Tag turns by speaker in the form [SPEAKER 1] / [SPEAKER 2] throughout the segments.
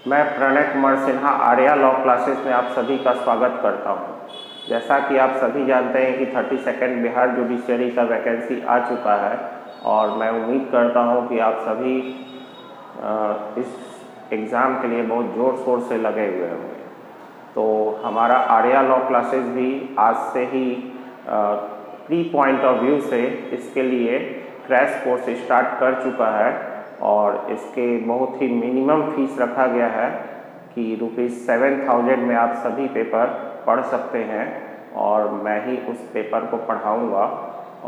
[SPEAKER 1] मैं Pranay Kumar Sinha Arya law classes में आप सभी का स्वागत करता हूं। जैसा कि आप सभी जानते हैं कि 32nd बिहार जुडिशरी का वैकेंसी आ चुका है और मैं उम्मीद करता हूं कि आप सभी इस एग्ज़ाम के लिए बहुत ज़ोर शोर से लगे हुए होंगे। तो हमारा आर्या लॉ क्लासेस भी आज से ही प्री पॉइंट ऑफ व्यू से इसके लिए क्रैश कोर्स स्टार्ट कर चुका है और इसके बहुत ही मिनिमम फीस रखा गया है कि ₹7,000 में आप सभी पेपर पढ़ सकते हैं और मैं ही उस पेपर को पढ़ाऊँगा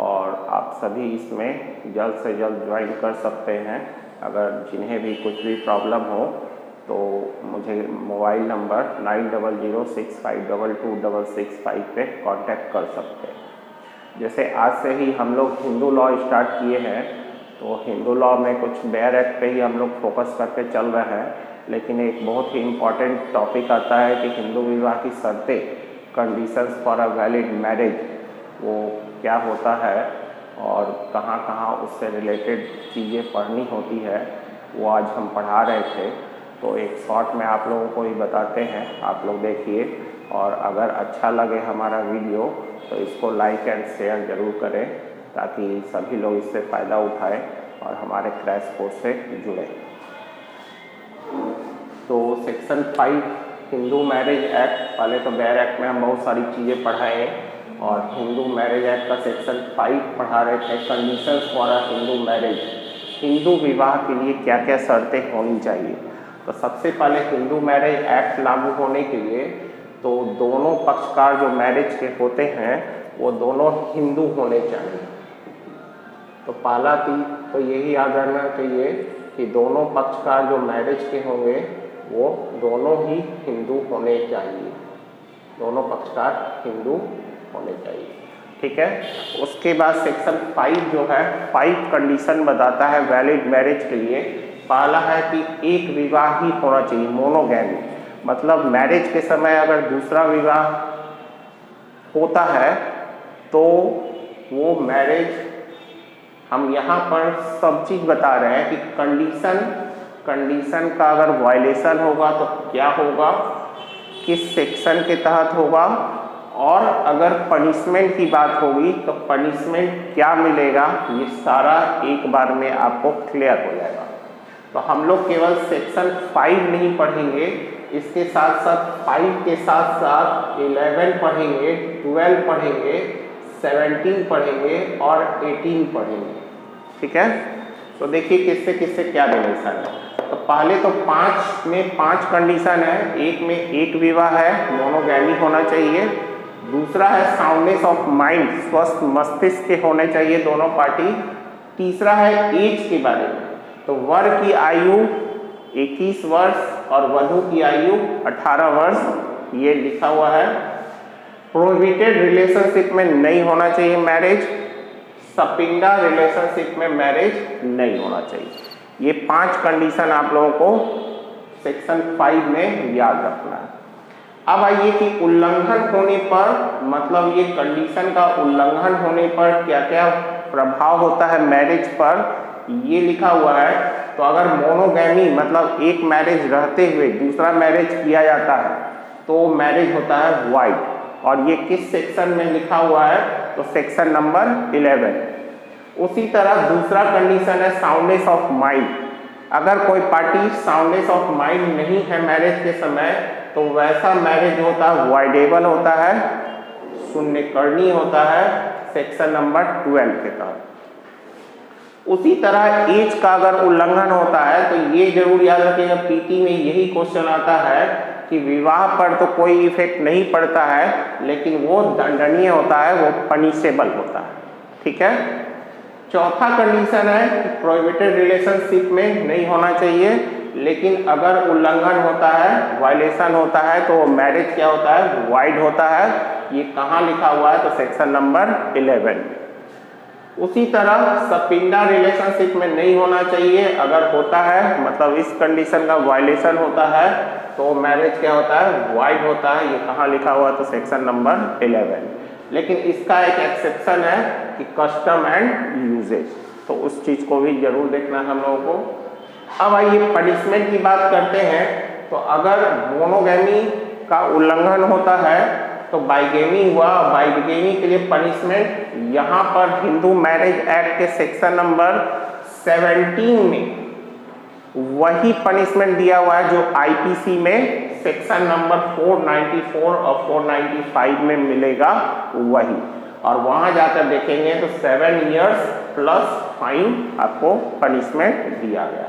[SPEAKER 1] और आप सभी इसमें जल्द से जल्द ज्वाइन कर सकते हैं। अगर जिन्हें भी कुछ भी प्रॉब्लम हो तो मुझे मोबाइल नंबर 9006522665 पे कांटेक्ट कर सकते हैं। जैसे आज से ही हम लोग हिंदू लॉ स्टार्ट किए हैं तो हिंदू लॉ में कुछ बेयर एक्ट पे ही हम लोग फोकस करके चल रहे हैं, लेकिन एक बहुत ही इम्पॉर्टेंट टॉपिक आता है कि हिंदू विवाह की शर्तें, conditions for a valid marriage, वो क्या होता है और कहाँ कहाँ उससे रिलेटेड चीज़ें पढ़नी होती है, वो आज हम पढ़ा रहे थे। तो एक शॉर्ट में आप लोगों को ही बताते हैं, आप लोग देखिए और अगर अच्छा लगे हमारा वीडियो तो इसको लाइक एंड शेयर ज़रूर करें ताकि सभी लोग इससे फ़ायदा उठाएं और हमारे क्रैश कोर्स से जुड़ें। तो सेक्शन 5 हिंदू मैरिज एक्ट, पहले तो बेयर एक्ट में हम बहुत सारी चीज़ें पढ़ाए और हिंदू मैरिज एक्ट का सेक्शन 5 पढ़ा रहे थे, conditions for a Hindu marriage, Hindu विवाह के लिए क्या क्या शर्तें होनी चाहिए। तो सबसे पहले हिंदू मैरिज एक्ट लागू होने के लिए तो दोनों पक्षकार जो मैरिज के होते हैं वो दोनों हिंदू होने चाहिए। तो पहला चीज तो यही याद रखना चाहिए कि दोनों पक्षकार जो मैरिज के होंगे वो दोनों ही हिंदू होने चाहिए, दोनों पक्षकार हिंदू होने चाहिए, ठीक है। उसके बाद सेक्शन 5 जो है 5 कंडीशन बताता है वैलिड मैरिज के लिए। पहला है कि एक विवाह ही होना चाहिए, मोनोगैमी, मतलब मैरिज के समय अगर दूसरा विवाह होता है तो वो मैरिज, हम यहाँ पर सब चीज़ बता रहे हैं कि कंडीशन का अगर वायलेशन होगा तो क्या होगा, किस सेक्शन के तहत होगा और अगर पनिशमेंट की बात होगी तो पनिशमेंट क्या मिलेगा, ये सारा एक बार में आपको क्लियर हो जाएगा। तो हम लोग केवल सेक्शन 5 नहीं पढ़ेंगे, इसके साथ साथ 5 के साथ साथ 11 पढ़ेंगे, 12 पढ़ेंगे, 17 पढ़ेंगे और 18 पढ़ेंगे, ठीक है। तो देखिए किससे किससे क्या रिलेशन है। तो पहले तो 5 में 5 कंडीशन है। एक में एक विवाह है, मोनोगैमी होना चाहिए। दूसरा है साउंडनेस ऑफ माइंड, स्वस्थ मस्तिष्क के होने चाहिए दोनों पार्टी। तीसरा है एज के बारे में, तो वर की आयु 21 वर्ष और वधू की आयु 18 वर्ष, ये लिखा हुआ है। प्रोहिबिटेड रिलेशनशिप में नहीं होना चाहिए मैरिज, सपिंडा रिलेशनशिप में मैरिज नहीं होना चाहिए। ये 5 कंडीशन आप लोगों को सेक्शन 5 में याद रखना है। अब आइए कि उल्लंघन होने पर, मतलब ये कंडीशन का उल्लंघन होने पर क्या क्या प्रभाव होता है मैरिज पर, ये लिखा हुआ है। तो अगर मोनोगैमी मतलब एक मैरिज रहते हुए दूसरा मैरिज किया जाता है तो मैरिज होता है वाइड, और ये किस सेक्शन में लिखा हुआ है, तो सेक्शन नंबर 11। उसी तरह दूसरा कंडीशन है साउंडनेस ऑफ माइंड। अगर कोई पार्टी साउंडनेस ऑफ माइंड नहीं है मैरिज के समय तो वैसा मैरिज होता है वाइडेबल होता है, शून्यकर्णी होता है, सेक्शन नंबर 12 के तहत। उसी तरह एज का अगर उल्लंघन होता है तो ये जरूर याद रखिएगा, पीटी में यही क्वेश्चन आता है कि विवाह पर तो कोई इफेक्ट नहीं पड़ता है लेकिन वो दंडनीय होता है, वो पनिशेबल होता है, ठीक है। चौथा कंडीशन है कि प्रोहिबिटेड रिलेशनशिप में नहीं होना चाहिए, लेकिन अगर उल्लंघन होता है, वायलेशन होता है तो मैरिज क्या होता है, वाइड होता है। ये कहाँ लिखा हुआ है, तो सेक्शन नंबर 11। उसी तरह सपिंडा रिलेशनशिप में नहीं होना चाहिए, अगर होता है मतलब इस कंडीशन का वायलेशन होता है तो मैरिज क्या होता है, वाइड होता है। ये कहाँ लिखा हुआ है, तो सेक्शन नंबर 11। लेकिन इसका एक एक्सेप्शन है कि कस्टम एंड यूजेज, तो उस चीज़ को भी जरूर देखना है हम लोगों को। अब आइए पनिशमेंट की बात करते हैं। तो अगर मोनोगैमी का उल्लंघन होता है तो बाइगेमी हुआ। बाइगेमी के लिए पनिशमेंट यहाँ पर हिंदू मैरिज एक्ट के सेक्शन नंबर 17 में वही पनिशमेंट दिया हुआ है जो आईपीसी में सेक्शन नंबर 494 और 495 में मिलेगा वही। और वहां जाकर देखेंगे तो 7 इयर्स प्लस फाइन आपको पनिशमेंट दिया गया।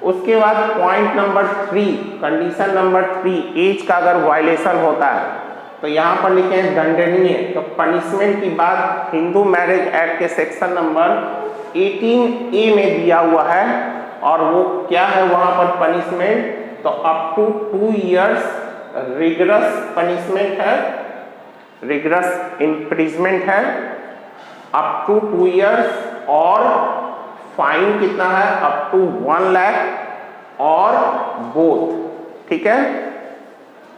[SPEAKER 1] उसके बाद point number 3, condition number 3, age का अगर वायलेशन होता है तो यहाँ पर लिखे हैं दंडनीय। तो पनिशमेंट की बात हिंदू मैरिज एक्ट के सेक्शन नंबर 18A में दिया हुआ है और वो क्या है वहां पर पनिशमेंट, तो up to 2 years rigorous punishment है, रिगरस इम्प्रिजमेंट है अप टू 2 इयर्स, और फाइन कितना है अप टू 1 लाख और बोथ। ठीक है।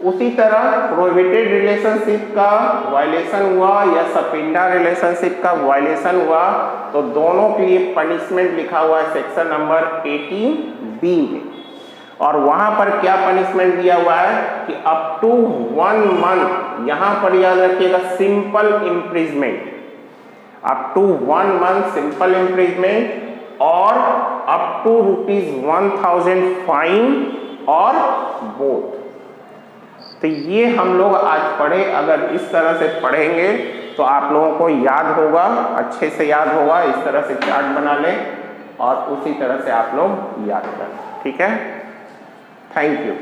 [SPEAKER 1] उसी तरह प्रोहिबिटेड रिलेशनशिप का वायलेशन हुआ या सपिंडा रिलेशनशिप का वायलेशन हुआ तो दोनों के लिए पनिशमेंट लिखा हुआ है सेक्शन नंबर 18B में। और वहां पर क्या पनिशमेंट दिया हुआ है कि अप टू 1 मंथ, यहां पर याद रखिएगा simple imprisonment, up to 1 month simple imprisonment और अप टू ₹1000 फाइन और बोथ। तो ये हम लोग आज पढ़े। अगर इस तरह से पढ़ेंगे तो आप लोगों को याद होगा, अच्छे से याद होगा। इस तरह से चार्ट बना लें और उसी तरह से आप लोग याद करें। ठीक है। Thank you.